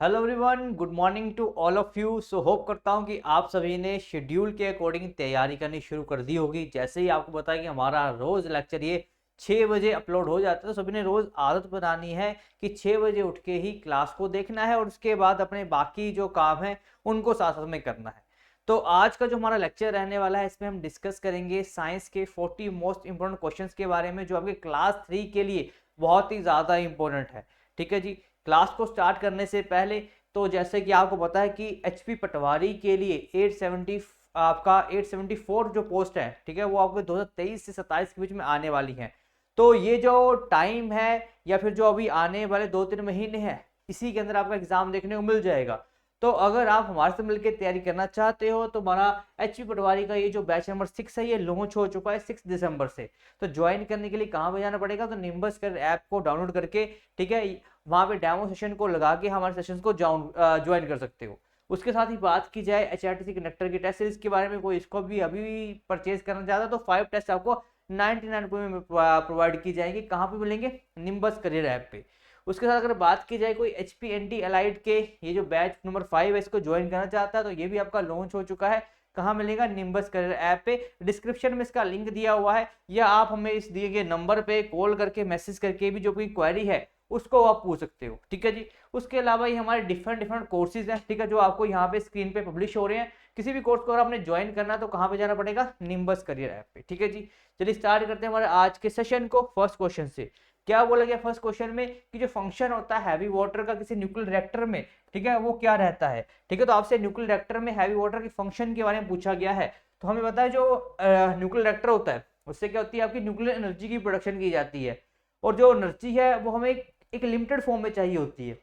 Hello everyone, good morning to all of you. So hope करता हूँ कि आप सभी ने शेड्यूल के अकॉर्डिंग तैयारी करनी शुरू कर दी होगी। जैसे ही आपको पता है कि हमारा रोज लेक्चर ये 6 बजे अपलोड हो जाता है, तो सभी ने रोज आदत बनानी है कि 6 बजे उठ के ही क्लास को देखना है और उसके बाद अपने बाकी जो काम है उनको साथ साथ में करना है। तो आज का जो हमारा लेक्चर रहने वाला है, इसमें हम डिस्कस करेंगे साइंस के 40 मोस्ट इंपोर्टेंट क्वेश्चंस के बारे में, जो आपके क्लास 3 के लिए बहुत ही ज़्यादा इंपॉर्टेंट है। ठीक है जी। क्लास को स्टार्ट करने से पहले, तो जैसे कि आपको पता है कि एचपी पटवारी के लिए 870 आपका 874 जो पोस्ट है, ठीक है, वो आपके 2023 से 27 के बीच में आने वाली है। तो ये जो टाइम है या फिर जो अभी आने वाले 2-3 महीने हैं, इसी के अंदर आपका एग्जाम देखने को मिल जाएगा। तो अगर आप हमारे से मिलकर तैयारी करना चाहते हो, तो हमारा एचपी पटवारी का ये जो बैच नंबर 6 है, ये लॉन्च हो चुका है 6 दिसंबर से। तो ज्वाइन करने के लिए कहाँ पे जाना पड़ेगा? तो निम्बस कर ऐप को डाउनलोड करके, ठीक है, वहां पे डेमो सेशन को लगा के हमारे सेशंस को ज्वाइन कर सकते हो। उसके साथ ही बात की जाए एचआरटीसी कनेक्टर की टेस्ट सीरीज के बारे में, कोई इसको भी अभी भी परचेज करना चाहता है, तो 5 टेस्ट आपको 99 में प्रोवाइड की जाएगी। कहाँ पे मिलेंगे? निम्बस करियर ऐप पे। उसके साथ अगर बात की जाए कोई एचपी एनटी एलाइड के ये जो बैच नंबर 5 है, इसको ज्वाइन करना चाहता है, तो ये भी आपका लॉन्च हो चुका है। कहाँ मिलेगा? निम्बस करियर ऐप पे। डिस्क्रिप्शन में इसका लिंक दिया हुआ है, या आप हमें इस दिए गए नंबर पे कॉल करके मैसेज करके भी जो कोई क्वेरी है उसको आप पूछ सकते हो। ठीक है जी। उसके अलावा ये हमारे डिफरेंट डिफरेंट कोर्सेज हैं, ठीक है, जो आपको यहाँ पे स्क्रीन पे पब्लिश हो रहे हैं। किसी भी कोर्स को अगर आपने ज्वाइन करना है, तो कहाँ पे जाना पड़ेगा? निम्बस करियर ऐप पे। ठीक है जी। चलिए स्टार्ट करते हैं हमारे आज के सेशन को फर्स्ट क्वेश्चन से। क्या बोला गया फर्स्ट क्वेश्चन में कि जो फंक्शन होता है हैवी वाटर का किसी न्यूक्लियर रिएक्टर में, ठीक है, वो क्या रहता है? ठीक है, तो आपसे न्यूक्लियर रिएक्टर में हैवी वाटर की फंक्शन के बारे में पूछा गया है। तो हमें पता है जो न्यूक्लियर रिएक्टर होता है, उससे क्या होती है? आपकी न्यूक्लियर एनर्जी की प्रोडक्शन की जाती है। और जो एनर्जी है वो हमें एक लिमिटेड फॉर्म में चाहिए होती है।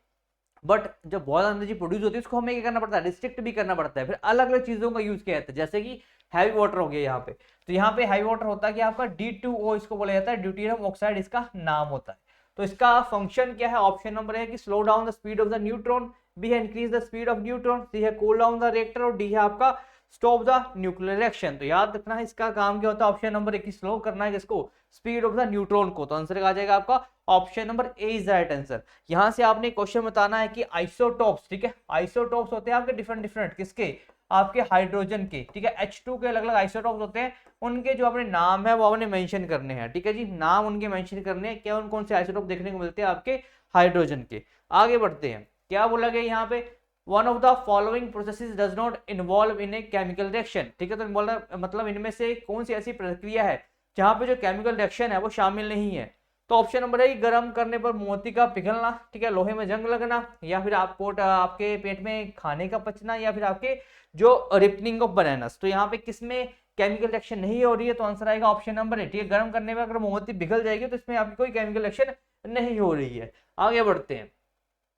बट जब बहुत एनर्जी प्रोड्यूस होती है, उसको हमें क्या करना पड़ता है? रिस्ट्रिक्ट भी करना पड़ता है। फिर अलग अलग चीजों का यूज किया जाता है, जैसे कि हैवी वाटर हो गया यहाँ पे। तो यहाँ पे हैवी वाटर होता है कि आपका D2O इसको बोला जाता है, ड्यूटेरियम ऑक्साइड इसका नाम होता है। तो इसका फंक्शन क्या है? ऑप्शन नंबर है कि slow down the speed of the neutron, B है increase the speed of neutron, C है कूल डाउन द रिएक्टर, और डी है आपका स्टॉप द न्यूक्लियर रिएक्शन। तो याद रखना है इसका काम क्या होता है। ऑप्शन नंबर एक स्लो करना है किसको? स्पीड ऑफ द न्यूट्रॉन को। तो आंसर आ जाएगा आपका option number A is the right answer. यहां से आपने क्वेश्चन बताना है कि आइसोटोप्स, ठीक है, आइसोटोप्स होते हैं आपके डिफरेंट डिफरेंट किसके? आपके हाइड्रोजन के। ठीक है, H2 के अलग अलग आइसोटोप्स होते हैं, उनके जो अपने नाम है वो आपने मेंशन करने हैं। ठीक है जी, नाम उनके मेंशन करने हैं। क्या उन कौन से आइसोटोप देखने को मिलते हैं? आपके हाइड्रोजन के। आगे बढ़ते हैं। क्या बोला गया यहाँ पे? One of the following processes does not involve in a chemical reaction. ठीक है, तो बोला मतलब इनमें से कौन सी ऐसी प्रक्रिया है जहां पे जो केमिकल रिएक्शन है वो शामिल नहीं है? तो ऑप्शन नंबर है गर्म करने पर मोती का पिघलना, ठीक है, लोहे में जंग लगना, या फिर आपको आपके पेट में खाने का पचना, या फिर आपके जो रिपनिंग ऑफ बनानास। तो यहाँ पे किसमें केमिकल रिएक्शन नहीं हो रही है? तो आंसर आएगा ऑप्शन नंबर ए। ठीक है, गर्म करने में अगर मोमबत्ती पिघल जाएगी तो इसमें आपकी कोई केमिकल रिएक्शन नहीं हो रही है। आगे बढ़ते हैं।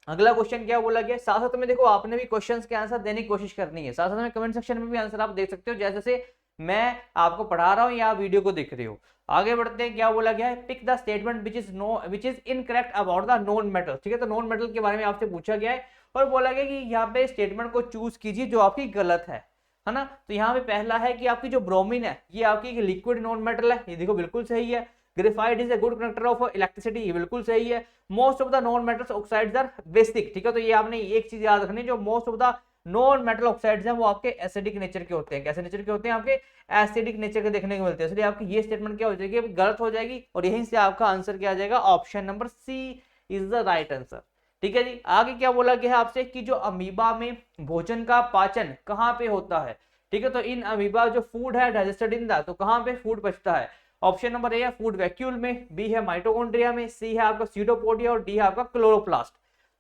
अगला क्वेश्चन क्या बोला गया? साथ साथ में देखो, आपने भी क्वेश्चंस के आंसर देने की कोशिश करनी है, साथ साथ में कमेंट सेक्शन में भी आंसर आप देख सकते हो, जैसे से मैं आपको पढ़ा रहा हूँ या आप वीडियो को देख रहे हो। आगे बढ़ते हैं। क्या बोला गया है? Pick the statement which is incorrect about the non metal. ठीक है, तो नॉन मेटल के बारे में आपसे पूछा गया है और बोला गया कि यहाँ पे स्टेटमेंट को चूज कीजिए जो आपकी गलत है ना। तो यहाँ पे पहला है कि आपकी जो ब्रोमीन है ये आपकी लिक्विड नॉन मेटल है, ये देखो बिल्कुल सही है। Graphite is a good conductor of electricity, ये बिल्कुल सही है। Most of the non metals oxides are basic. ठीक है, तो ये आपने एक चीज याद रखनी, जो most of the non metal oxides हैं वो आपके एसिडिक नेचर के होते हैं। कैसे नेचर के होते हैं? आपके एसिडिक नेचर के देखने को मिलते हैं। इसलिए आपकी ये स्टेटमेंट क्या हो जाएगी? गलत हो जाएगी, और यहीं से आपका आंसर क्या आ जाएगा? Option number c is the right answer. ठीक है जी। आगे क्या बोला गया है आपसे कि जो अमीबा में भोजन का पाचन कहाँ पे होता है? ठीक है, तो इन अमीबा जो फूड है डाइजेस्टेड इन द, तो कहाँ पे फूड पचता है? ऑप्शन नंबर ए है फूड वैक्यूल में, बी है माइटोकॉन्ड्रिया में, सी है आपका सीडोपोडिया, और डी है आपका क्लोरोप्लास्ट।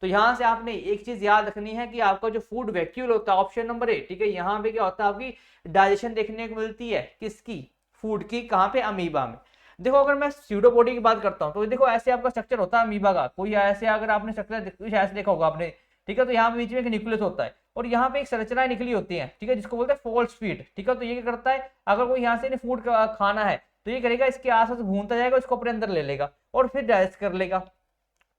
तो यहां से आपने एक चीज याद रखनी है कि आपका जो फूड वैक्यूल होता है ऑप्शन नंबर ए, ठीक है, यहाँ पे क्या होता है? आपकी डाइजेशन देखने को मिलती है किसकी? फूड की। कहाँ पे? अमीबा में। देखो, अगर मैं सीडोपोडी की बात करता हूँ, तो देखो ऐसे आपका स्ट्रक्चर होता है अमीबा का, कोई ऐसे अगर आपने स्ट्रक्चर ऐसे देखा होगा आपने। ठीक है, तो यहाँ बीच में एक न्यूक्लियस होता है और यहाँ पे एक संरचना निकली होती है, ठीक है, जिसको बोलते हैं फॉल्स फीड। ठीक है, तो ये क्या करता है? अगर कोई यहाँ से फूड खाना है तो ये करेगा, इसके आसपास घूमता जाएगा, इसको अपने अंदर ले लेगा और फिर डाइजेस्ट कर लेगा।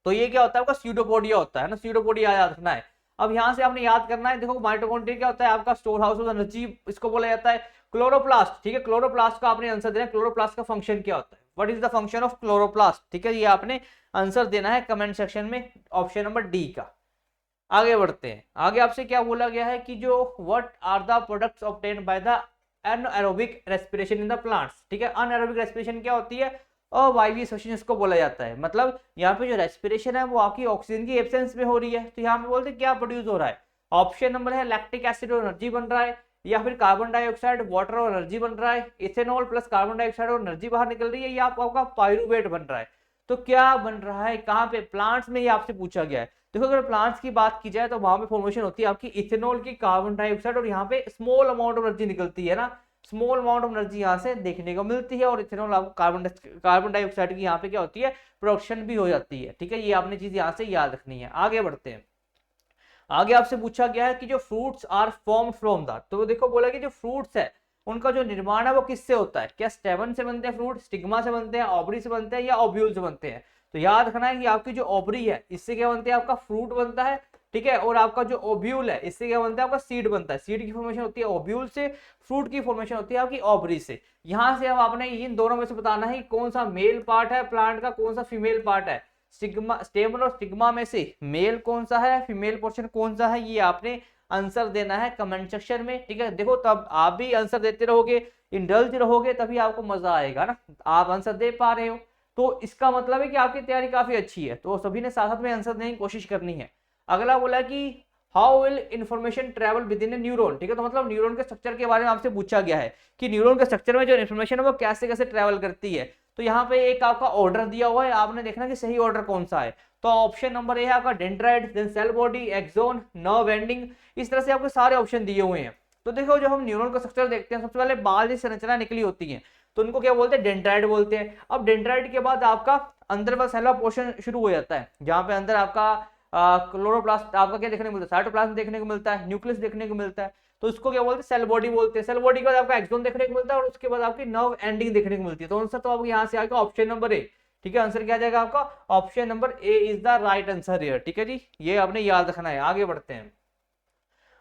तो ये क्या होता है? आपका स्यूडोपोडिया होता है ना, स्यूडोपोडिया याद रखना है। अब यहां से आपने याद करना है, देखो माइटोकॉन्ड्रिया क्या होता है? आपका स्टोर हाउस ऑफ एनर्जी, इसको बोला जाता है। क्लोरोप्लास्ट, ठीक है, क्लोरोप्लास्ट का आपने आंसर देना है। क्लोरोप्लास्ट का फंक्शन क्या होता है? What is the function of chloroplast? ठीक है, ये आपने आंसर देना है कमेंट सेक्शन में, ऑप्शन नंबर डी का। आगे बढ़ते हैं। आगे आपसे क्या बोला गया है कि जो what are the products obtained by the anaerobic respiration in the plants. ठीक है, अनएरोबिक रेस्पिरेशन क्या होती है? अवायवीय श्वसन इसको बोला जाता है। मतलब यहाँ पे जो रेस्पिरेशन है वो आपकी ऑक्सीजन की एब्सेंस में हो रही है। तो यहाँ पे बोलते हैं क्या प्रोड्यूस हो रहा है? ऑप्शन नंबर है लैक्टिक एसिड और एनर्जी बन रहा है, या फिर कार्बन डाइऑक्साइड वाटर और एनर्जी बन रहा है, इथेनॉल प्लस कार्बन डाइऑक्साइड और एनर्जी बाहर निकल रही है, या आपका पायरुवेट बन रहा है। तो क्या बन रहा है? कहाँ पे? प्लांट्स में ये आपसे पूछा गया है। देखो अगर प्लांट्स की बात की जाए तो वहां पे फॉर्मेशन होती है आपकी इथेनॉल की, कार्बन डाइऑक्साइड, और यहाँ पे स्मॉल अमाउंट ऑफ एनर्जी निकलती है ना, स्मॉल अमाउंट ऑफ एनर्जी यहाँ से देखने को मिलती है, और इथेनॉल आपको कार्बन डाइऑक्साइड की यहाँ पे क्या होती है? प्रोडक्शन भी हो जाती है। ठीक है, ये आपने चीज यहाँ से याद रखनी है। आगे बढ़ते हैं। आगे आपसे पूछा गया है कि जो fruits are form from the, तो देखो बोला कि जो फ्रूट्स है उनका जो निर्माण है वो किससे होता है? क्या स्टेमन से बनते हैं फ्रूट, स्टिग्मा से बनते हैं, ऑबरी से बनते हैं, या ओब्यूल से बनते हैं? तो याद रखना है कि आपकी जो ओबरी है इससे क्या बनते हैं? आपका फ्रूट बनता है। ठीक है, और आपका जो ओब्यूल है इससे क्या बनता है? आपका सीड बनता है। सीड की फॉर्मेशन होती है ओब्यूल से, फ्रूट की फॉर्मेशन होती है आपकी ओबरी से। यहां से अब आपने इन दोनों में से बताना है कि कौन सा मेल पार्ट है प्लांट का, कौन सा फीमेल पार्ट है। स्टिग्मा, स्टेमन और स्टिग्मा में से मेल कौन सा है, फीमेल पोर्शन कौन सा है, ये आपने आंसर देना है कमेंट सेक्शन में। ठीक है, देखो तब आप भी आंसर देते रहोगे, इंडल्ज रहोगे, तभी आपको मजा आएगा ना। आप आंसर दे पा रहे हो तो इसका मतलब है कि आपकी तैयारी काफी अच्छी है। तो सभी ने साथ में आंसर देने की कोशिश करनी है। अगला बोला कि how will information travel with in A neuron. ठीक है, तो मतलब न्यूरॉन के स्ट्रक्चर के बारे में आपसे पूछा गया है कि न्यूरॉन के स्ट्रक्चर में जो इन्फॉर्मेशन है वो कैसे कैसे ट्रेवल करती है। तो यहाँ पे एक आपका ऑर्डर दिया हुआ है, आपने देखना कि सही ऑर्डर कौन सा है। तो ऑप्शन नंबर ए है आपका dendrite, then cell body, axon, nerve ending. इस तरह से आपको सारे ऑप्शन दिए हुए हैं। तो देखो जो हम न्यूरॉन का स्ट्रक्चर देखते हैं, सबसे पहले बाल की संरचना निकली होती है, तो उनको क्या बोलते हैं? डेंड्राइट बोलते हैं। अब डेंड्राइट के बाद आपका अंदर वाला सेल पोर्शन शुरू हो जाता है, जहां पे अंदर आपका क्लोरोप्लास्ट आपका क्या देखने को मिलता है? साइटोप्लाज्म देखने को मिलता है, न्यूक्लियस देखने को मिलता है। तो उसको क्या बोलते हैं? सेल बॉडी बोलते हैं। सेल बॉडी के बाद आपका एक्सोन देखने को मिलता है, और उसके बाद आपकी नर्व एंडिंग देखने को मिलती है। तो आंसर तो आपको यहाँ से आएगा ऑप्शन नंबर ए। ठीक है, आंसर क्या आ जाएगा आपका? Option number A is the right answer here. ठीक है जी, ये आपने याद रखना है। आगे बढ़ते हैं।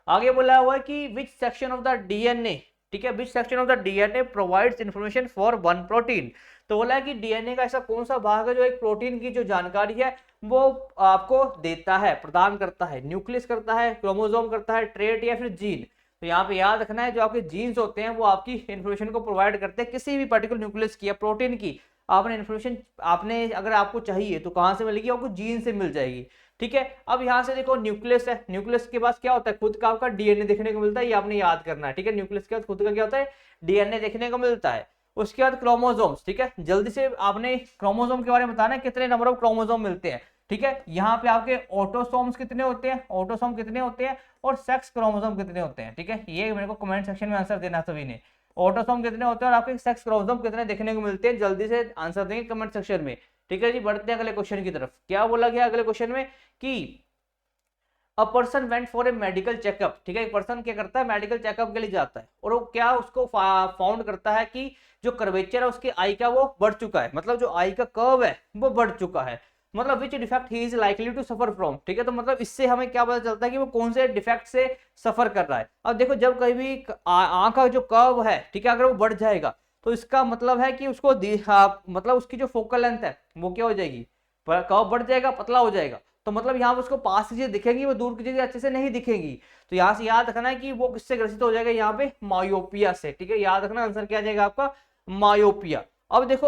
आगे बोला हुआ है कि which section of the DNA, ठीक है, which section of the DNA provides information for one protein. तो बोला है कि डीएनए का ऐसा कौन सा भाग है जो एक प्रोटीन की जो जानकारी है वो आपको देता है, प्रदान करता है? न्यूक्लियस करता है, क्रोमोसोम करता है, ट्रेट, या फिर जीन? तो यहाँ पे याद रखना है जो आपके जीन्स होते हैं वो आपकी इंफॉर्मेशन को प्रोवाइड करते हैं किसी भी पर्टिकुलर न्यूक्लियस की या प्रोटीन की। आपने इंफॉर्मेशन आपने अगर आपको चाहिए तो कहाँ से मिलेगी? आपको जीन से मिल जाएगी। ठीक है, अब यहाँ से देखो न्यूक्लियस है, न्यूक्लियस के पास क्या होता है? खुद का आपका डीएनए देखने को मिलता है, ये आपने याद करना है। ठीक है, न्यूक्लियस के बाद खुद का क्या होता है? डीएनए देखने को मिलता है। उसके बाद क्रोमोसोम्स। ठीक है, जल्दी से आपने क्रोमोसोम के बारे में बताना है कितने नंबर ऑफ क्रोमोसोम मिलते हैं। ठीक है, यहाँ पे आपके ऑटोसोम्स कितने होते हैं, ऑटोसोम कितने होते हैं, और सेक्स क्रोमोसोम कितने होते हैं। ठीक है, ये मेरे को कमेंट सेक्शन में आंसर देना सभी ने। ऑटोसोम कितने होते हैं और आपके सेक्स क्रोमोसोम कितने देखने को मिलते हैं, जल्दी से आंसर देंगे कमेंट सेक्शन में। ठीक है जी, बढ़ते हैं अगले क्वेश्चन की तरफ। क्या बोला गया अगले क्वेश्चन में कि a person went for a medical checkup. ठीक है, एक पर्सन क्या करता है? मेडिकल चेकअप के लिए जाता है, और वो क्या उसको फाउंड करता है कि जो कर्वेचर है उसकी आई का वो बढ़ चुका है, मतलब जो आई का कर्व है वो बढ़ चुका है। मतलब which defect he is likely to suffer from. ठीक है, तो मतलब इससे हमें क्या पता चलता है कि वो कौन से डिफेक्ट से सफर कर रहा है। अब देखो जब कहीं भी आंख का जो कर्व है, ठीक है, अगर वो बढ़ जाएगा तो इसका मतलब है कि उसको मतलब उसकी जो फोकल लेंथ है वो क्या हो जाएगी? कर्व बढ़ जाएगा, पतला हो जाएगा। तो मतलब यहाँ पर उसको पास की चीजें दिखेंगी, वो दूर की चीजें अच्छे से नहीं दिखेंगी। तो यहाँ से याद रखना है कि वो किससे ग्रसित हो जाएगा? यहाँ पे मायोपिया से। ठीक है, याद रखना आंसर क्या आ जाएगा आपका? मायोपिया। अब देखो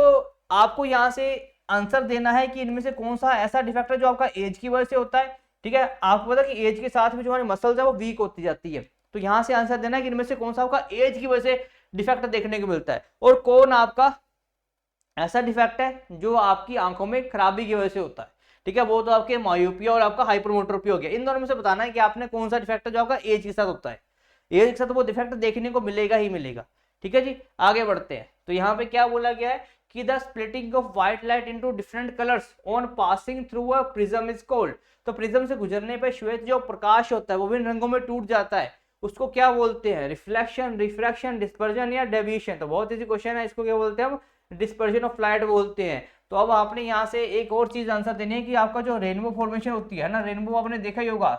आपको यहाँ से आंसर देना है कि इनमें से कौन सा ऐसा डिफेक्ट है जो आपका एज की वजह से होता है। ठीक है, आपको पता है कि एज के साथ में जो हमारी मसल्स है वो वीक होती जाती है। तो यहाँ से आंसर देना है कि इनमें से कौन सा आपका एज की वजह से डिफेक्ट देखने को मिलता है, और कौन आपका ऐसा डिफेक्ट है जो आपकी आंखों में खराबी की वजह से होता है। ठीक है, वो तो आपके मायोपिया और आपका हाइपरमेट्रोपी हो गया। इन दोनों में से बताना है कि आपने कौन सा डिफेक्ट है जो आपका एज के साथ होता है। एज के साथ वो डिफेक्ट देखने को मिलेगा ही मिलेगा। ठीक है जी, आगे बढ़ते हैं। तो यहाँ पे क्या बोला गया है कि the splitting of white light into different colours on passing through a prism is called. तो प्रिज्म से गुजरने पर श्वेत जो प्रकाश होता है वो विभिन्न रंगों में टूट जाता है, उसको क्या बोलते हैं? रिफ्लेक्शन, रिफ्रैक्शन, डिस्पर्जन या डेविएशन। तो बहुत इजी क्वेश्चन है, इसको क्या बोलते हैं हम? डिस्पर्जन ऑफ लाइट बोलते हैं। तो अब आपने यहाँ से एक और चीज आंसर देनी है कि आपका जो रेनबो फॉर्मेशन होती है ना, रेनबो आपने देखा ही होगा,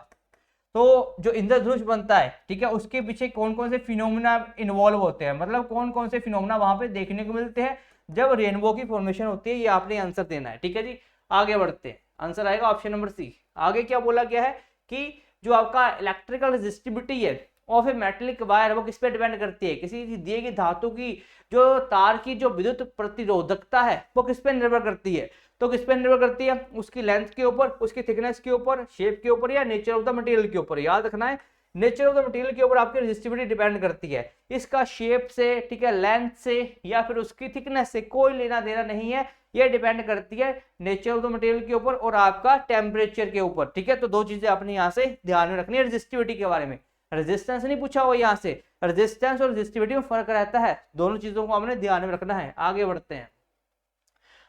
तो जो इंद्रधनुष बनता है, ठीक है, उसके पीछे कौन कौन से फिनोमेना इन्वॉल्व होते हैं, मतलब कौन कौन से फिनोमेना वहां पे देखने को मिलते हैं जब रेनबो की फॉर्मेशन होती है, ये आपने आंसर देना है। ठीक है जी, आगे बढ़ते हैं। आंसर आएगा ऑप्शन नंबर सी। आगे क्या बोला गया है कि जो आपका इलेक्ट्रिकल रेजिस्टिविटी है ऑफ ए मेटेलिक वायर वो किस पे डिपेंड करती है, किसी दिए गई धातु की जो तार की जो विद्युत प्रतिरोधकता है वो किस पे निर्भर करती है, तो किस पे निर्भर करती है, उसकी लेंथ के ऊपर, उसकी थिकनेस के ऊपर, शेप के ऊपर, या नेचर ऑफ द मटेरियल के ऊपर। याद रखना है नेचर ऑफ द मटेरियल के ऊपर आपकी रेजिस्टिविटी डिपेंड करती है, इसका शेप से, ठीक है, लेंथ से या फिर उसकी थिकनेस से कोई लेना देना नहीं है, ये डिपेंड करती है नेचर ऑफ द मटेरियल के ऊपर और आपका टेम्परेचर के ऊपर, ठीक है। तो दो चीजें आपने यहाँ से ध्यान में रखनी है रेजिस्टिविटी के बारे में। रेजिस्टेंस नहीं पूछा हुआ यहाँ से, रेजिस्टेंस और रेजिस्टिविटी में फर्क रहता है, दोनों चीजों को आपने ध्यान में रखना है। आगे बढ़ते हैं,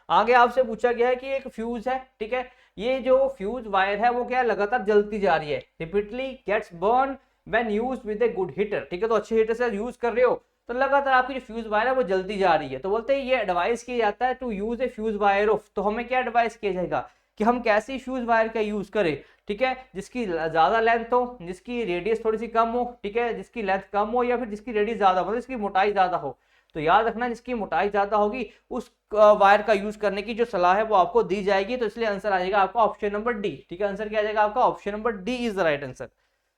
आगे आपसे पूछा गया है कि एक फ्यूज है, ठीक है, ये जो फ्यूज वायर है वो क्या लगातार जलती जा रही है, repeatedly gets burn when used with a good heater, ठीक है, तो अच्छे हीटर से यूज कर रहे हो तो लगातार आपकी जो फ्यूज वायर है वो जलती जा रही है। तो बोलते हैं ये एडवाइस किया जाता है to use a fuse wire of, तो हमें क्या एडवाइस किया जाएगा कि हम कैसी फ्यूज वायर का यूज करें, ठीक है, जिसकी ज्यादा लेंथ हो, जिसकी रेडियस थोड़ी सी कम हो, ठीक है, जिसकी लेंथ कम हो या फिर जिसकी रेडियस ज्यादा हो, मतलब जिसकी मोटाई ज्यादा हो। तो याद रखना जिसकी मोटाई ज्यादा होगी उस वायर का यूज करने की जो सलाह है वो आपको दी जाएगी, तो इसलिए आंसर आ जाएगा आपका ऑप्शन नंबर डी, ठीक है, आंसर क्या आ जाएगा आपका option number D is the right answer.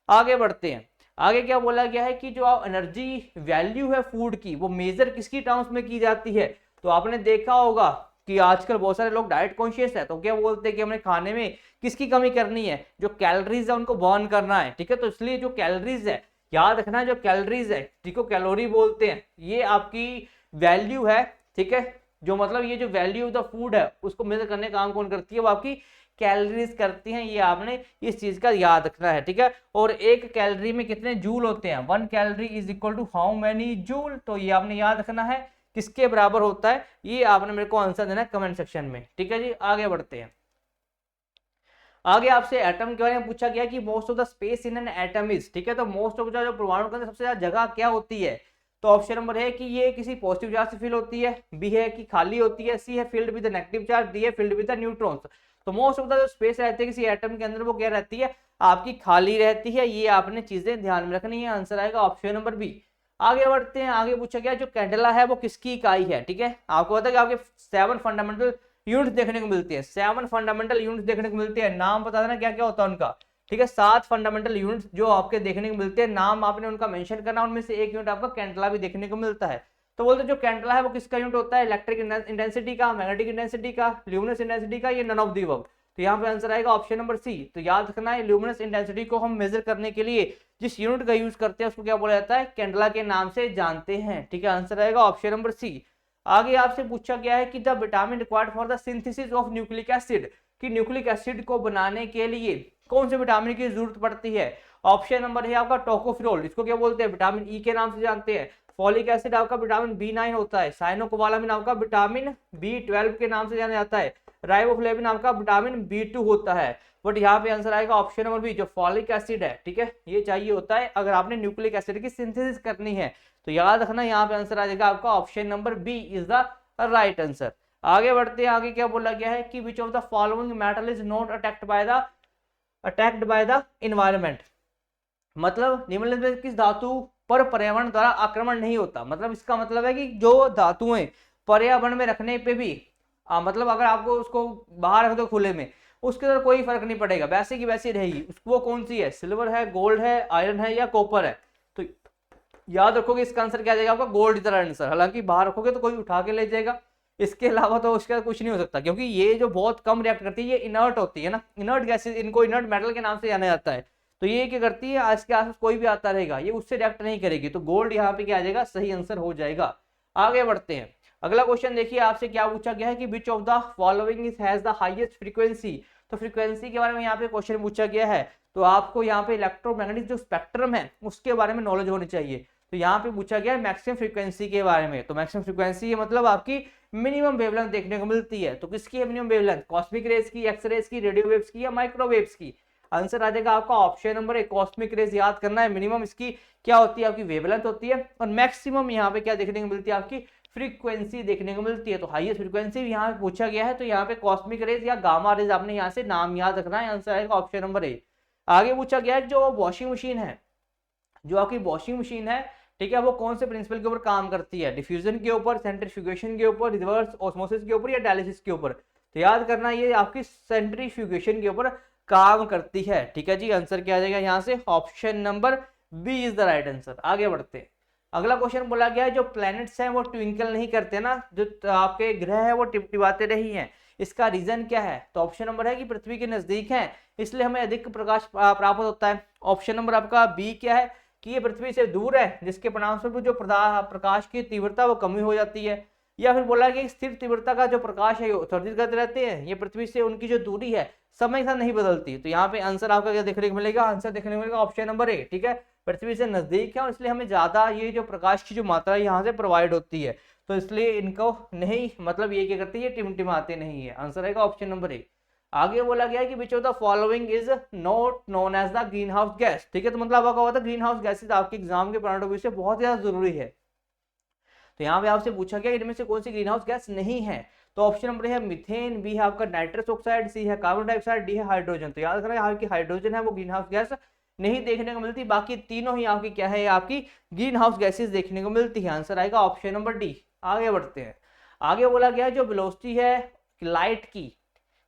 आगे बढ़ते हैं, आगे क्या बोला गया है कि जो एनर्जी वैल्यू है फूड की वो मेजर किसकी टर्म्स में की जाती है, तो आपने देखा होगा कि आजकल बहुत सारे लोग डाइट कॉन्शियस है, तो क्या बोलते हैं कि हमें खाने में किसकी कमी करनी है, जो कैलोरीज है उनको बर्न करना है, ठीक है, तो इसलिए जो कैलोरीज है याद रखना है, जो कैलोरीज है ठीक है कैलोरी बोलते हैं, ये आपकी वैल्यू है, ठीक है, जो मतलब ये जो वैल्यू ऑफ द फूड है उसको मेजर करने का काम कौन करती है, वो आपकी कैलोरीज करती हैं, ये आपने इस चीज का याद रखना है, ठीक है। और एक कैलोरी में कितने जूल होते हैं, 1 calorie is equal to how many joule, तो ये आपने याद रखना है किसके बराबर होता है, ये आपने मेरे को आंसर देना है कमेंट सेक्शन में, ठीक है जी। आगे बढ़ते हैं, आगे आपसे एटम के बारे में पूछा गया कि most of the space in an atom is, ठीक है, तो मोस्ट ऑफ द जो परमाणु के अंदर सबसे ज्यादा जगह क्या होती है, तो ऑप्शन नंबर है कि ये किसी पॉजिटिव चार्ज से फिल होती है, बी है कि खाली होती है, सी है filled with negative charge, D है फिल्ड विद न्यूट्रॉन्स। तो मोस्ट ऑफ द जो स्पेस रहती है किसी एटम के अंदर वो क्या रहती है, आपकी खाली रहती है, ये आपने चीजें ध्यान में रखनी है, आंसर आएगा ऑप्शन नंबर बी। आगे बढ़ते हैं, आगे पूछा गया जो कैंडेला है वो किसकी इकाई है, ठीक है, आपको पता है कि आपके 7 फंडामेंटल यूनिट देखने को मिलती है, 7 फंडामेंटल यूनिट देखने को मिलती है, नाम बता देना क्या क्या होता है उनका, ठीक है, 7 फंडामेंटल यूनिट जो आपके देखने को मिलते हैं, नाम आपने उनका मेंशन करना, उनमें से एक यूनिट आपका कैंडेला भी देखने को मिलता है। तो बोलते जो कैंडेला है वो किसका यूनिट होता है, इलेक्ट्रिक इंटेंसिटी का, मैग्नेटिक इंटेंसिटी का, ल्यूमिनस इंटेंसिटी का, ये नन ऑफ दी अबव। तो यहाँ पे आंसर आएगा ऑप्शन नंबर सी। तो याद रखना है ल्यूमिनस इंटेंसिटी को हम मेजर करने के लिए जिस यूनिट का यूज करते हैं उसको क्या बोला जाता है, कैंडेला के नाम से जानते हैं, ठीक है, आंसर आएगा ऑप्शन नंबर सी। आगे आपसे पूछा गया है कि the vitamin required for the synthesis of nucleic acid, कि न्यूक्लिक एसिड को बनाने के लिए कौन से विटामिन की जरूरत पड़ती है, ऑप्शन नंबर है आपका टोकोफेरोल, इसको क्या बोलते हैं विटामिन ई के नाम से जानते हैं, फॉलिक एसिड आपका विटामिन B9 होता है, साइनोकोबालामिन आपका विटामिन B12 के नाम से जाना जाता है, राइबोफ्लेविन आपका विटामिन B2 होता है, बट यहाँ पे आंसर आएगा ऑप्शन नंबर बी, जो फॉलिक एसिड है, ठीक है, ये चाहिए होता है अगर आपने न्यूक्लिक एसिड की सिंथेसिस करनी है। तो याद रखना यहाँ पे आंसर आ जाएगा आपका option number b is the right answer. आगे बढ़ते हैं, आगे क्या बोला गया है कि which of the following metal is not attacked by the environment, मतलब निम्नलिखित में किस धातु पर पर्यावरण द्वारा आक्रमण नहीं होता, मतलब इसका मतलब है कि जो धातुएं पर्यावरण में रखने पे भी मतलब अगर आपको उसको बाहर रख दो खुले में उसके अंदर कोई फर्क नहीं पड़ेगा, वैसे की वैसी रहेगी, वो कौन सी है, सिल्वर है, गोल्ड है, आयरन है या कॉपर है। तो याद रखोगे इसका आंसर क्या जाएगा आपका gold is the right answer, हालांकि बाहर रखोगे तो कोई उठा के ले जाएगा, इसके अलावा तो उसका कुछ नहीं हो सकता, क्योंकि ये जो बहुत कम रिएक्ट करती है ये इनर्ट होती है ना, इनर्ट गैसेज, इनको इनर्ट मेटल के नाम से जाना जाता है, तो ये क्या करती है आज के आसपास कोई भी आता रहेगा ये उससे रिएक्ट नहीं करेगी, तो गोल्ड यहाँ पे क्या आ जाएगा सही आंसर हो जाएगा। आगे बढ़ते हैं, अगला क्वेश्चन देखिए आपसे क्या पूछा गया है कि which of the following is has the highest frequency, तो फ्रीक्वेंसी के बारे में यहाँ पे क्वेश्चन पूछा गया है, तो आपको यहाँ पे इलेक्ट्रोमैग्नेटिक जो स्पेक्ट्रम है उसके बारे में नॉलेज होनी चाहिए। तो यहाँ पे पूछा गया है मैक्सिमम फ्रीक्वेंसी के बारे में, तो मैक्सिमम फ्रीक्वेंसी मतलब आपकी मिनिमम वेवलेंथ देखने को मिलती है, तो किसकी है मिनिमम वेवलेंथ, कॉस्मिक रेज की, एक्स रेज की, रेडियो वेव्स की या माइक्रोवेव्स की। आंसर आ जाएगा आपका option number a cosmic rays. याद करना है मिनिमम इसकी क्या होती है आपकी वेवलेंथ होती है, और मैक्सिमम यहाँ पे क्या देखने को मिलती है आपकी फ्रीक्वेंसी देखने को मिलती है। तो हाईएस्ट फ्रीक्वेंसी यहाँ पे पूछा गया है, तो यहाँ पे कॉस्मिक रेज या गामा रेज आपने यहाँ से नाम याद रखना है, आंसर आएगा ऑप्शन नंबर ए। आगे पूछा गया है जो वॉशिंग मशीन है, जो आपकी वॉशिंग मशीन है ठीक है, वो कौन से प्रिंसिपल के ऊपर काम करती है, डिफ्यूजन के ऊपर, सेंट्रीफ्यूगेशन के ऊपर, रिवर्स ऑस्मोसिस के ऊपर या डायलिसिस के ऊपर। तो याद करना ये आपकी सेंट्रीफ्यूगेशन के ऊपर काम करती है। ठीक है जी, आंसर क्या आ जाएगा यहाँ से, option number b is the right answer. आगे बढ़ते हैं। अगला क्वेश्चन बोला गया है जो प्लैनेट्स हैं वो ट्विंकल नहीं करते ना, जो आपके ग्रह है वो टिपटिपाते नहीं हैं, इसका रीजन क्या है? तो ऑप्शन नंबर है कि पृथ्वी के नजदीक है इसलिए हमें अधिक प्रकाश प्राप्त होता है। ऑप्शन नंबर आपका बी क्या है कि ये पृथ्वी से दूर है जिसके परिणामस्वरूप जो प्रकाश की तीव्रता वो कमी हो जाती है। या फिर बोला गया स्थिर तीव्रता का जो प्रकाश है उत्सर्जित करते रहते हैं, ये पृथ्वी से उनकी जो दूरी है समय के साथ नहीं बदलती। तो यहाँ पे आंसर आपका क्या देखने को मिलेगा? आंसर देखने को मिलेगा ऑप्शन नंबर ए। ठीक है, पृथ्वी से नजदीक है और इसलिए हमें ज्यादा ये जो प्रकाश की जो मात्रा है यहाँ से प्रोवाइड होती है, तो इसलिए इनको नहीं, मतलब ये क्या करती है, टिमटिमाते नहीं है। आंसर आएगा ऑप्शन नंबर ए। आगे बोला गया कि which of the following is not known as the green house gas. ठीक है, तो मतलब आपका होता है ग्रीन हाउस गैसेज आपके एग्जाम के पॉइंट ऑफ व्यू से बहुत ज्यादा जरूरी है। तो यहाँ पे आपसे पूछा गया इनमें से कौन सी ग्रीन हाउस गैस नहीं है, तो ऑप्शन नंबर है मीथेन, बी है आपका नाइट्रस ऑक्साइड, सी है कार्बन डाइऑक्साइड, डी है हाइड्रोजन। तो याद रखना यहाँ की हाइड्रोजन है वो ग्रीन हाउस गैस नहीं देखने को मिलती, बाकी तीनों ही आपकी क्या है, आपकी ग्रीन हाउस गैसेज देखने को मिलती है। आंसर आएगा ऑप्शन नंबर डी। आगे बढ़ते हैं। आगे बोला गया जो वेलोसिटी है लाइट की,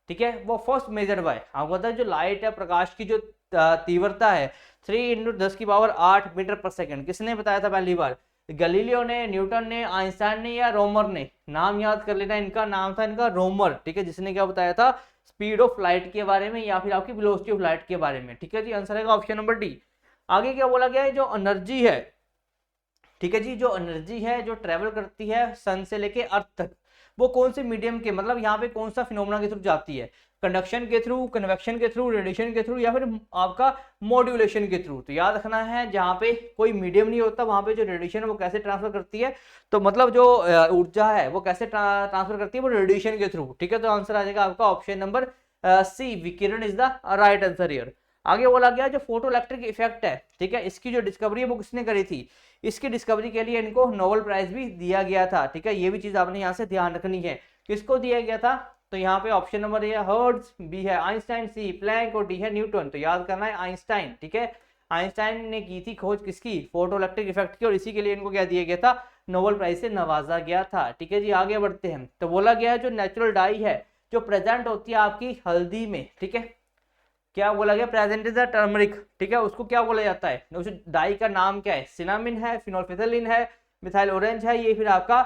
ठीक है, वो फर्स्ट मेजर बाय, आपको पता है जो लाइट है प्रकाश की जो तीव्रता है 3 × 10⁸ मीटर पर सेकंड, किसने बताया था पहली बार? गलीलियो ने, न्यूटन ने, आइंस्टाइन ने या रोमर ने? नाम याद कर लेना, इनका नाम था इनका रोमर। ठीक है, जिसने क्या बताया था स्पीड ऑफ लाइट के बारे में या फिर आपकी वेलोसिटी ऑफ लाइट के बारे में। ठीक है जी, आंसर है ऑप्शन नंबर डी। आगे क्या बोला गया है जो एनर्जी है, ठीक है जी, जो एनर्जी है जो ट्रेवल करती है सन से लेके अर्थ तक, वो कौन से मीडियम के, मतलब यहाँ पे कौन सा फिनोमेना के थ्रू जाती है? कंडक्शन के थ्रू, कन्वेक्शन के थ्रू, रेडिएशन के थ्रू या फिर आपका मॉड्यूलेशन के थ्रू? तो याद रखना है जहाँ पे कोई मीडियम नहीं होता वहां पे जो रेडिएशन है वो कैसे ट्रांसफर करती है, तो मतलब जो ऊर्जा है वो कैसे ट्रांसफर करती है, वो रेडिएशन के थ्रू। ठीक है, तो आंसर आ जाएगा आपका ऑप्शन नंबर सी, विकिरण is the right answer here. आगे बोला गया जो फोटो इलेक्ट्रिक इफेक्ट है, ठीक है, इसकी जो डिस्कवरी है वो किसने करी थी? इसकी डिस्कवरी के लिए इनको नोबेल प्राइज भी दिया गया था। ठीक है, ये भी चीज आपने यहाँ से ध्यान रखनी है, किसको दिया गया था? तो यहाँ पे option number a Hertz, b है आइंस्टाइन, सी प्लैंक और डी है न्यूटन। तो याद करना है आइंस्टाइन। ठीक है, आइंस्टाइन ने की थी खोज किसकी? फोटो इलेक्ट्रिक इफेक्ट की, और इसी के लिए इनको क्या दिया गया था? नोबेल प्राइज से नवाजा गया था। ठीक है जी, आगे बढ़ते हैं। तो बोला गया है जो नेचुरल डाई है जो प्रेजेंट होती है आपकी हल्दी में, ठीक है, क्या बोला गया? Present is the turmeric. ठीक है, उसको क्या बोला जाता है? उस डाई का नाम क्या है? सिनामिन है, फिनोल्फिथलिन है, मिथाइल ऑरेंज है, ये फिर आपका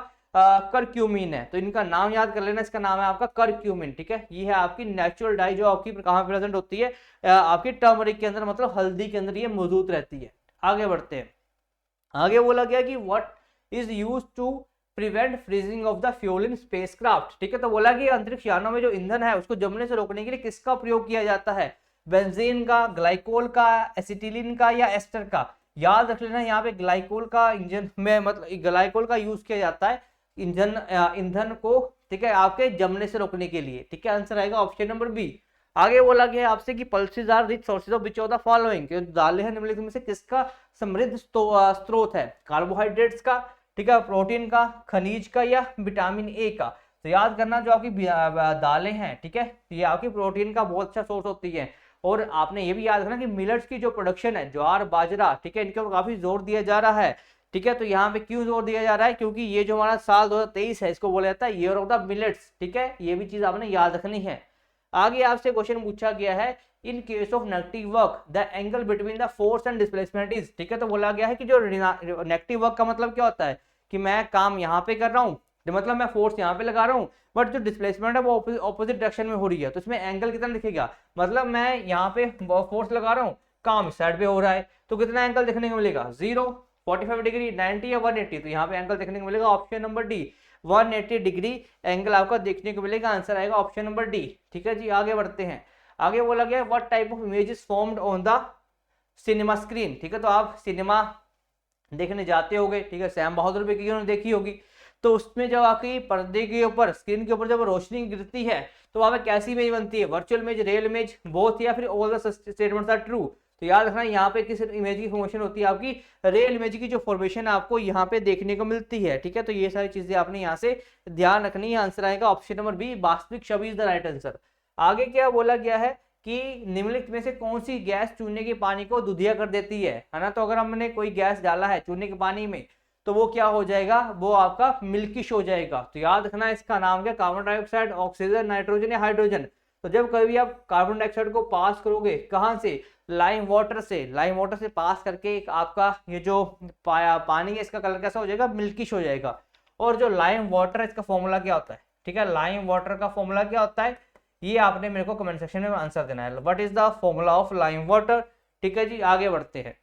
करक्यूमिन है। तो इनका नाम याद कर लेना, इसका नाम है आपका करक्यूमिन। ठीक है, ये है आपकी नेचुरल डाई जो आपकी कहाँ प्रेजेंट होती है? आपकी टर्मरिक के अंदर, मतलब हल्दी के अंदर ये मौजूद रहती है। आगे बढ़ते हैं। आगे बोला गया कि what is use to prevent freezing of the fuel in spacecraft. ठीक है, तो बोला कि अंतरिक्ष यानों में जो ईंधन है उसको जमने से रोकने के लिए किसका प्रयोग किया जाता है? बेंजीन का, ग्लाइकोल का, एसिटिलीन का या एस्टर का? याद रख लेना यहाँ पे ग्लाइकोल का इंजन में, मतलब ग्लाइकोल का यूज किया जाता है ईंधन को, ठीक है, आपके जमने से रोकने के लिए। ठीक है, आंसर आएगा ऑप्शन नंबर बी। आगे बोला गया आपसे कि pulses are rich sources of which of the following, दालें हैं निम्नलिखित में से किसका समृद्ध स्रोत है? कार्बोहाइड्रेट्स का, ठीक है, प्रोटीन का, खनिज का या विटामिन ए का? तो याद करना जो आपकी दालें हैं, ठीक है, ये आपकी प्रोटीन का बहुत अच्छा सोर्स होती है। और आपने ये भी याद रखना कि मिलेट्स की जो प्रोडक्शन है, ज्वार बाजरा, ठीक है, इनके ऊपर काफी जोर दिया जा रहा है। ठीक है, तो यहाँ पे क्यों जोर दिया जा रहा है? क्योंकि ये जो हमारा साल 2023 है इसको बोला जाता है ईयर ऑफ द मिलेट्स। ठीक है, ये भी चीज आपने याद रखनी है। आगे आपसे क्वेश्चन पूछा गया है in case of negative work the angle between the force and displacement is. ठीक है, तो बोला गया है कि जो नेगेटिव वर्क का मतलब क्या होता है कि मैं काम यहाँ पे कर रहा हूँ, मतलब मैं फोर्स यहाँ पे लगा रहा हूँ, बट जो डिस्प्लेसमेंट है वो ऑपोजिट डायरेक्शन में हो रही है, तो इसमें एंगल कितना दिखेगा? मतलब मैं यहाँ पे फोर्स लगा रहा हूँ, काम इस साइड पे हो रहा है, तो कितना एंगल देखने को मिलेगा? 0, 45 डिग्री, 90 या 180? तो यहाँ पे एंगल देखने को मिलेगा option number D, 180 degree angle आपका देखने को मिलेगा। आंसर आएगा ऑप्शन नंबर डी। ठीक है जी, आगे बढ़ते हैं। आगे बोला गया what type of image is formed on the cinema screen. ठीक है, तो आप सिनेमा देखने जाते होगे, ठीक है, सैम बहादुर भी की देखी होगी, तो उसमें जब आपकी पर्दे के ऊपर, स्क्रीन के ऊपर जब रोशनी गिरती है तो वहां पे कैसी इमेज बनती है? Virtual image, real image, both, या फिर all the statements are true? तो याद रखना यहाँ पे किस इमेज की फॉर्मेशन होती है? आपकी रियल इमेज की जो फॉर्मेशन आपको यहाँ पे देखने को मिलती है। ठीक है, तो ये सारी चीजें आपने यहाँ से ध्यान रखनी है। आंसर आएगा ऑप्शन नंबर बी, वास्तविक छवि इज द राइट आंसर। आगे क्या बोला गया है कि निम्नलिखित में से कौन सी गैस चूने के पानी को दुधिया कर देती है ना? तो अगर हमने कोई गैस डाला है चूने के पानी में तो वो क्या हो जाएगा? वो आपका मिल्किश हो जाएगा। तो याद रखना इसका नाम क्या? कार्बन डाइऑक्साइड, ऑक्सीजन, नाइट्रोजन या हाइड्रोजन? तो जब कभी आप कार्बन डाइऑक्साइड को पास करोगे कहाँ से, लाइम वाटर से पास करके एक आपका ये जो पानी है इसका कलर कैसा हो जाएगा, मिल्किश हो जाएगा। और जो लाइम वाटर है इसका फॉर्मूला क्या होता है, ठीक है, लाइम वाटर का फॉर्मूला क्या होता है, ये आपने मेरे को कमेंट सेक्शन में आंसर देना है, what is the formula of lime water. ठीक है जी, आगे बढ़ते हैं।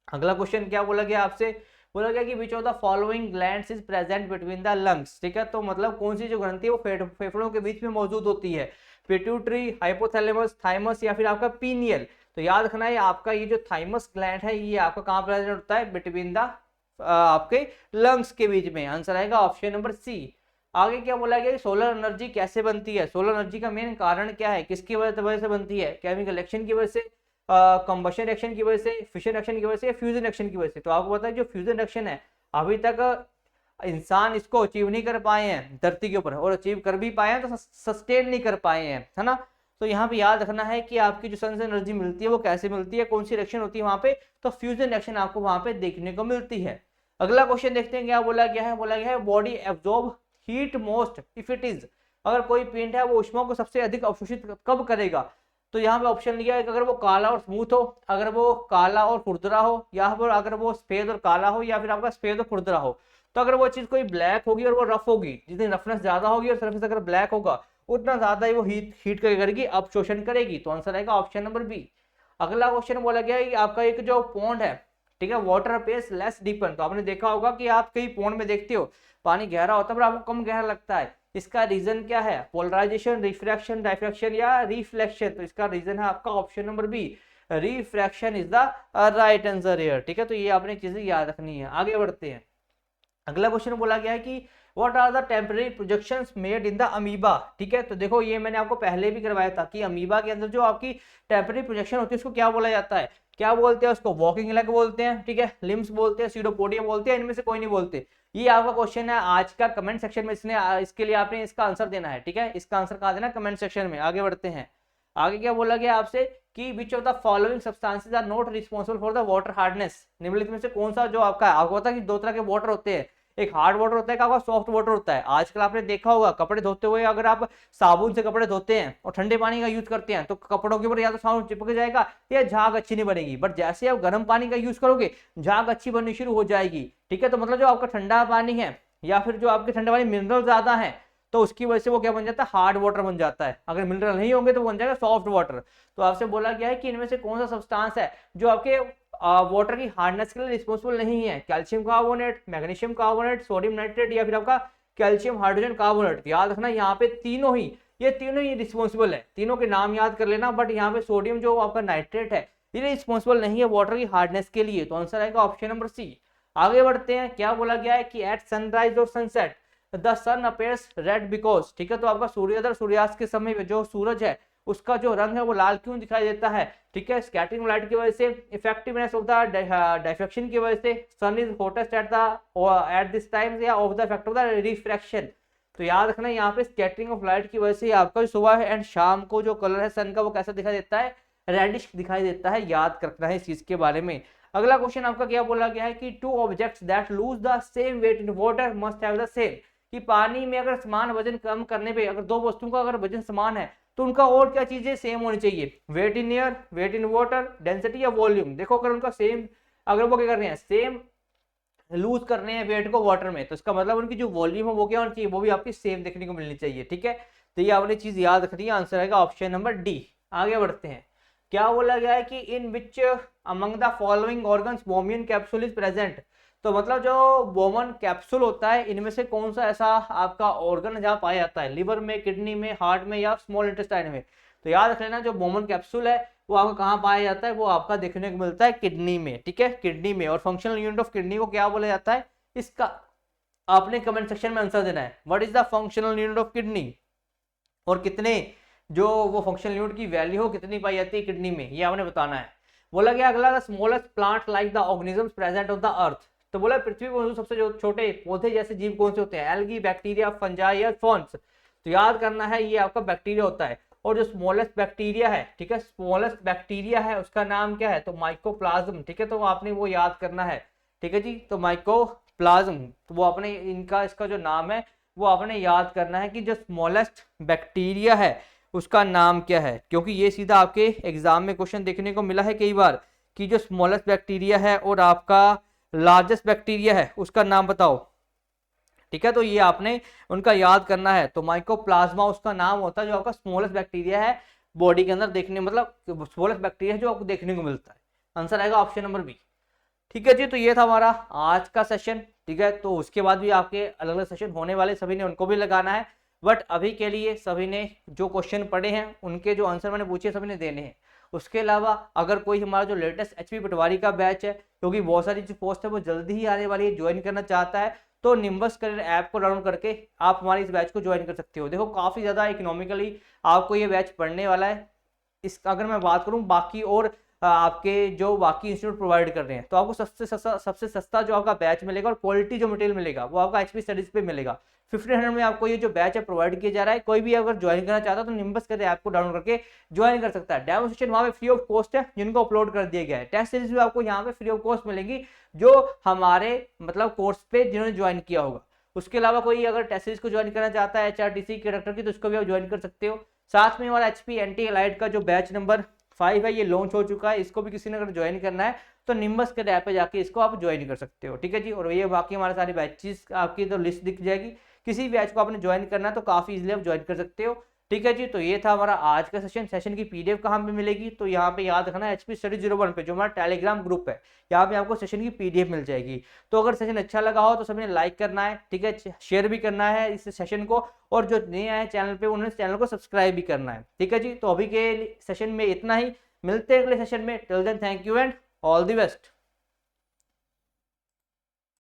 अगला क्वेश्चन क्या बोला गया आपसे, बोला गया कि which of the following glands is present between the lungs. ठीक है, तो मतलब कौन सी जो ग्रंथि है वो फेफड़ों के बीच में मौजूद होती है, पिट्यूटरी, हाइपोथैलेमस, थाइमस या फिर आपका पीनियल। तो याद रखना है आपका ये जो थाइमस ग्लैंड है ये आपका कहाँ प्रेजेंट होता है, बिटवीन द आपके लंग्स के बीच में। आंसर आएगा ऑप्शन नंबर सी। आगे क्या बोला गया, सोलर एनर्जी कैसे बनती है, सोलर एनर्जी का मेन कारण क्या है, किसकी वजह से बनती है, केमिकल एक्शन की वजह से, कंबशन एक्शन की वजह से, फिशन एक्शन की वजह से, फ्यूजन एक्शन की वजह से। तो आपको पता है जो फ्यूजन एक्शन है अभी तक इंसान इसको अचीव नहीं कर पाए हैं धरती के ऊपर, और अचीव कर भी पाए हैं तो सस्टेन नहीं कर पाए हैं, है ना। तो यहाँ पे याद रखना है कि आपकी जो सन से एनर्जी मिलती है वो कैसे मिलती है, कौन सी रिएक्शन होती है वहां पे, तो फ्यूजन रिएक्शन आपको वहां पे देखने को मिलती है। अगला क्वेश्चन देखते हैं क्या बोला गया है, बोला गया है body absorb heat most if it is, अगर कोई पिंड है वो ऊष्मा को सबसे अधिक अवशोषित कब करेगा। तो यहाँ पे ऑप्शन लिया है कि अगर वो काला और स्मूथ हो, अगर वो काला और खुरदरा हो, या फिर अगर वो सफेद और काला हो, या फिर आपका सफेद और खुरदरा हो। तो अगर वो चीज कोई ब्लैक होगी और वो रफ होगी, जितनी रफनेस ज्यादा होगी और सरफेस अगर ब्लैक होगा उतना ज्यादा ही वो हीट करेगी, अवशोषण करेगी। तो आंसर आएगा ऑप्शन नंबर बी। अगला क्वेश्चन बोला गया है कि आपका एक जो पॉन्ड है, ठीक है, वाटर पेस लेस डीपन। तो आपने देखा होगा कि आप कहीं पॉन्ड में देखते हो पानी गहरा होता है पर आपको कम गहरा लगता है, इसका रीजन क्या है, पोलराइजेशन, रिफ्रैक्शन, डाइफ्रैक्शन या रिफ्लेक्शन। तो इसका रीजन है आपका option number b, refraction is the right answer here. ठीक है, तो ये आपने चीजें याद रखनी है। आगे बढ़ते हैं। अगला क्वेश्चन बोला गया है कि what are the temporary projections made in the amoeba. ठीक है, तो देखो ये मैंने आपको पहले भी करवाया था कि अमीबा के अंदर जो आपकी टेम्परेरी प्रोजेक्शन होती है उसको क्या बोला जाता है, क्या बोलते हैं उसको, वॉकिंग लेग बोलते हैं, ठीक है, लिम्स बोलते हैं, सीडोपोडियम बोलते हैं, इनमें से कोई नहीं बोलते। ये आपका क्वेश्चन है आज का, कमेंट सेक्शन में इसके लिए आपने इसका आंसर देना है। ठीक है, इसका आंसर कहाँ देना, कमेंट सेक्शन में। आगे बढ़ते हैं। आगे क्या बोला गया आपसे कि which of the following substances are not responsible for the water hardness. निम्नलिखित में से कौन सा जो आपका है, आपको पता है कि दो तरह के वाटर होते हैं, एक हार्ड वाटर होता है, आपका सॉफ्ट वाटर होता है। आजकल आपने देखा होगा कपड़े धोते हुए अगर आप साबुन से कपड़े धोते हैं और ठंडे पानी का यूज करते हैं तो कपड़ों के ऊपर या तो साबुन चिपक जाएगा या झाग अच्छी नहीं बनेगी। बट जैसे आप गर्म पानी का यूज करोगे झाग अच्छी बननी शुरू हो जाएगी। ठीक है, तो मतलब जो आपका ठंडा पानी है या फिर जो आपके ठंडे पानी मिनरल ज्यादा है तो उसकी वजह से वो क्या बन जाता है, हार्ड वाटर बन जाता है। अगर मिनरल नहीं होंगे तो बन जाएगा सॉफ्ट वाटर। तो आपसे बोला गया है कि इनमें से कौन सा सब्सटेंस है जो आपके वाटर की हार्डनेस के लिए रिस्पॉन्सिबल नहीं है, calcium carbonate, magnesium carbonate, sodium nitrate या फिर आपका कैल्शियम हाइड्रोजन कार्बोनेट। याद रखना यहाँ पे ये तीनों ही रिस्पॉन्सिबल है, तीनों के नाम याद कर लेना। बट यहाँ पे सोडियम जो आपका नाइट्रेट है ये रिस्पॉन्सिबल नहीं है वाटर की हार्डनेस के लिए। तो आंसर आएगा ऑप्शन नंबर सी। आगे बढ़ते हैं। क्या बोला गया है कि एट सनराइज और sunset the sun appears red because. ठीक है, तो आपका सूर्योदय सूर्यास्त के समय में जो सूरज है उसका जो रंग है वो लाल क्यों दिखाई देता है। ठीक है, स्कैटरिंग लाइट की वजह से, इफेक्टिवनेस ऑफ द डाइफ्रैक्शन की वजह से, sun is hottest at this time या of the effect of the refraction. तो याद रखना यहाँ पे स्कैटरिंग ऑफ लाइट की वजह से आपका जो सुबह है एंड शाम को जो कलर है सन का वो कैसा दिखाई देता है, रेडिश दिखाई देता है। याद रखना है इस चीज के बारे में। अगला क्वेश्चन आपका क्या बोला गया है कि two objects that lose the same weight in water must have the same. कि पानी में अगर समान वजन कम करने पे अगर दो वस्तुओं का अगर वजन समान है तो उनका और क्या चीजें सेम होनी चाहिए, weight in air, weight in water, density या वॉल्यूम। देखो अगर उनका सेम, अगर वो क्या कर रहे हैं, सेम लूज कर रहे हैं वेट को वाटर में, तो इसका मतलब उनकी जो वॉल्यूम है वो क्या होनी चाहिए, वो भी आपकी सेम देखने को मिलनी चाहिए। ठीक है, तो ये आपने चीज याद रखनी है। आंसर आएगा ऑप्शन नंबर डी। आगे बढ़ते हैं। क्या बोला गया है कि in which among the following organs Bowman's capsule is present. तो मतलब जो बोमन कैप्सूल होता है इनमें से कौन सा ऐसा आपका ऑर्गन जहाँ पाया जाता है, लिवर में, किडनी में, हार्ट में या स्मॉल इंटेस्टाइन में। तो याद रख लेना जो बोमन कैप्सूल है वो आपका कहाँ पाया जाता है, वो आपका देखने को मिलता है किडनी में। ठीक है, किडनी में। और फंक्शनल यूनिट ऑफ किडनी को क्या बोला जाता है, इसका आपने कमेंट सेक्शन में आंसर देना है। What is the functional unit of kidney, और कितने जो वो फंक्शनल यूनिट की वैल्यू हो कितनी पाई जाती है किडनी में, ये आपने बताना है। बोला गया अगला, the smallest plant like the organisms present on the earth. तो बोला पृथ्वी पर मौजूद सबसे जो छोटे पौधे जैसे जीव कौन से होते हैं, एल्गी, बैक्टीरिया, फंजाई या फॉन्स। तो याद करना है ये आपका बैक्टीरिया होता है। और जो स्मॉलेस्ट बैक्टीरिया है, ठीक है, स्मॉलेस्ट बैक्टीरिया है उसका नाम क्या है, तो माइकोप्लाज्म। ठीक है, तो आपने वो याद करना है। ठीक है जी, तो माइकोप्लाज्म, तो वो अपने इनका इसका जो नाम है वो आपने याद करना है कि जो स्मॉलेस्ट बैक्टीरिया है उसका नाम क्या है, क्योंकि ये सीधा आपके एग्जाम में क्वेश्चन देखने को मिला है कई बार कि जो स्मॉलेस्ट बैक्टीरिया है और आपका लार्जेस्ट बैक्टीरिया है उसका नाम बताओ। ठीक है, तो ये आपने उनका याद करना है। तो माइकोप्लाज्मा उसका नाम होता है जो आपका स्मॉलेस्ट बैक्टीरिया है बॉडी के अंदर देखने, मतलब स्मॉलेस्ट बैक्टीरिया जो आपको देखने को मिलता है। आंसर आएगा ऑप्शन नंबर बी। ठीक है जी, तो ये था हमारा आज का सेशन। ठीक है, तो उसके बाद भी आपके अलग अलग सेशन होने वाले, सभी ने उनको भी लगाना है। बट अभी के लिए सभी ने जो क्वेश्चन पढ़े हैं उनके जो आंसर मैंने पूछे सभी ने देने हैं। उसके अलावा अगर कोई हमारा जो लेटेस्ट एचपी पटवारी का बैच है, क्योंकि बहुत सारी जो पोस्ट है वो जल्दी ही आने वाली है, ज्वाइन करना चाहता है, तो निम्बस करियर ऐप को डाउनलोड करके आप हमारे इस बैच को ज्वाइन कर सकते हो। देखो काफी ज्यादा इकोनॉमिकली आपको ये बैच पढ़ने वाला है। इस अगर मैं बात करूं बाकी और आपके जो बाकी इंस्टीट्यूट प्रोवाइड कर रहे हैं, तो आपको सबसे सस्ता जो आपका बैच मिलेगा और क्वालिटी जो मटेरियल मिलेगा वो आपका एचपी स्टडीज पे मिलेगा। 1500 में आपको ये जो बैच है प्रोवाइड किया जा रहा है। कोई भी अगर ज्वाइन करना चाहता है तो निम्बस के ऐप को डाउनलोड करके ज्वाइन कर सकता है। डेमोस्ट्रेशन वहां पे फ्री ऑफ कॉस्ट है, जिनको अपलोड कर दिया गया है। टेस्ट सीरीज भी आपको यहाँ पे फ्री ऑफ कॉस्ट मिलेंगी जो हमारे मतलब कोर्स पे जिन्होंने ज्वाइन किया होगा। उसके अलावा कोई अगर टेस्ट सीरीज को ज्वाइन करना चाहता है एचआरटीसी के कंडक्टर की, तो उसको भी आप ज्वाइन कर सकते हो। साथ में हमारा एचपी एंटी एलाइड का जो बैच नंबर 5 है ये लॉन्च हो चुका है। इसको भी किसी ने अगर ज्वाइन करना है तो निम्बस के ऐप पे जाके इसको आप ज्वाइन कर सकते हो। ठीक है जी, और ये बाकी हमारे सारे बैचेस आपकी तो लिस्ट दिख जाएगी। किसी भी बैच को आपने ज्वाइन करना है तो काफी इजीली आप ज्वाइन कर सकते हो। ठीक है जी, तो ये था हमारा आज का सेशन की पीडीएफ कहाँ पे मिलेगी, तो यहाँ पे याद रखना एचपी स्टडी 01 पे जो हमारा टेलीग्राम ग्रुप है, यहाँ पे आपको सेशन की पीडीएफ मिल जाएगी। तो अगर सेशन अच्छा लगा हो तो सभी ने लाइक करना है, ठीक है, शेयर भी करना है इस सेशन को, और जो नए आए चैनल पे उन्होंने चैनल को सब्सक्राइब भी करना है। ठीक है जी, तो अभी के सेशन में इतना ही, मिलते हैं अगले सेशन में। Till then thank you and all the best.